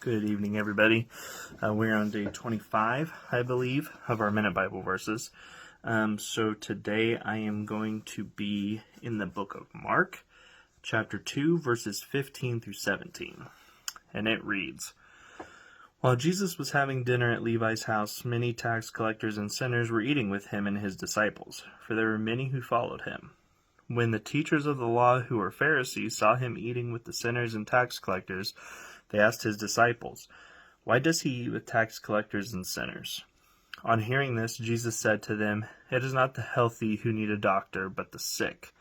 Good evening, everybody. We're on day 25, I believe, of our Minute Bible verses. So today I am going to be in the book of Mark, chapter 2, verses 15 through 17. And it reads, While Jesus was having dinner at Levi's house, many tax collectors and sinners were eating with him and his disciples, for there were many who followed him. When the teachers of the law, who were Pharisees, saw him eating with the sinners and tax collectors, they asked his disciples, "Why does he eat with tax collectors and sinners?" On hearing this, Jesus said to them, "It is not the healthy who need a doctor, but the sick.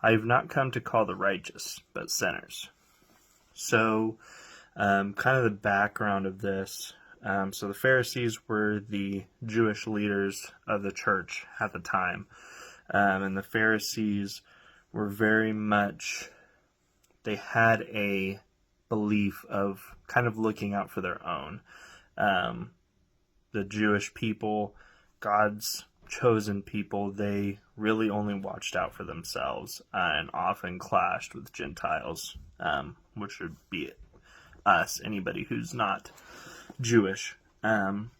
I have not come to call the righteous, but sinners." So, kind of the background of this. So the Pharisees were the Jewish leaders of the church at the time. And the Pharisees were very much, they had a belief of kind of looking out for their own. The Jewish people, God's chosen people, they really only watched out for themselves and often clashed with Gentiles, which would be us, anybody who's not Jewish. And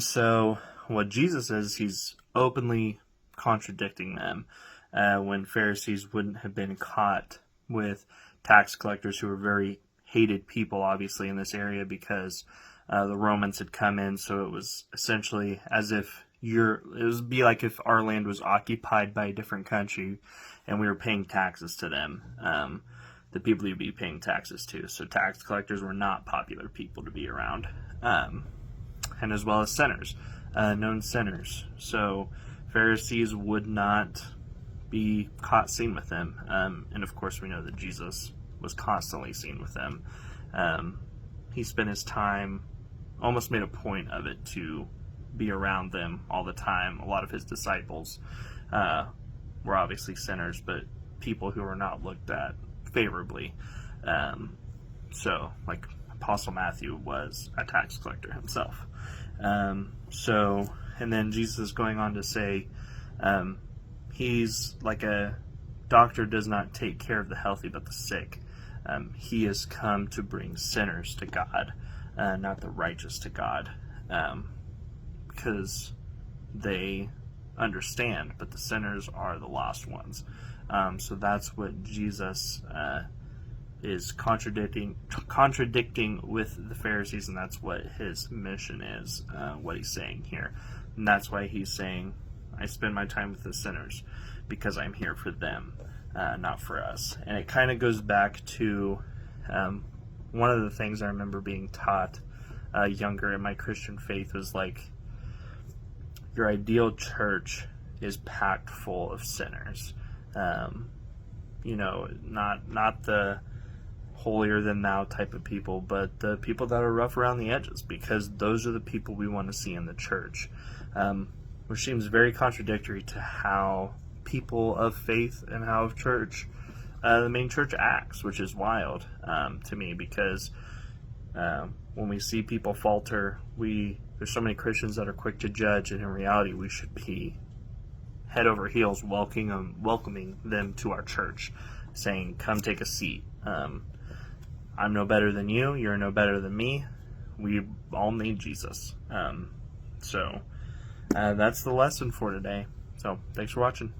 so what Jesus is, he's openly contradicting them when Pharisees wouldn't have been caught with tax collectors who were very hated people, obviously, in this area because the Romans had come in. So it was essentially as if it would be like if our land was occupied by a different country and we were paying taxes to them, the people you'd be paying taxes to. So tax collectors were not popular people to be around, and as well as sinners, known sinners. So Pharisees would not be caught seen with them. And of course we know that Jesus was constantly seen with them. He spent his time, almost made a point of it, to be around them all the time. A lot of his disciples were obviously sinners, but people who were not looked at favorably. So, like Apostle Matthew was a tax collector himself. And then Jesus is going on to say, he's like a doctor does not take care of the healthy but the sick. He has come to bring sinners to God, not the righteous to God, because they understand, but the sinners are the lost ones. So that's what Jesus is contradicting with the Pharisees, and that's what his mission is, what he's saying here. And that's why he's saying, I spend my time with the sinners because I'm here for them, not for us. And it kind of goes back to one of the things I remember being taught younger in my Christian faith was like, your ideal church is packed full of sinners. Not the holier than thou type of people, but the people that are rough around the edges, because those are the people we want to see in the church. Which seems very contradictory to how people of faith and how of church, the main church acts, which is wild to me, because when we see people falter, there's so many Christians that are quick to judge, and in reality we should be head over heels welcoming them to our church, saying, come take a seat. I'm no better than you, you're no better than me, we all need Jesus. So that's the lesson for today. So thanks for watching.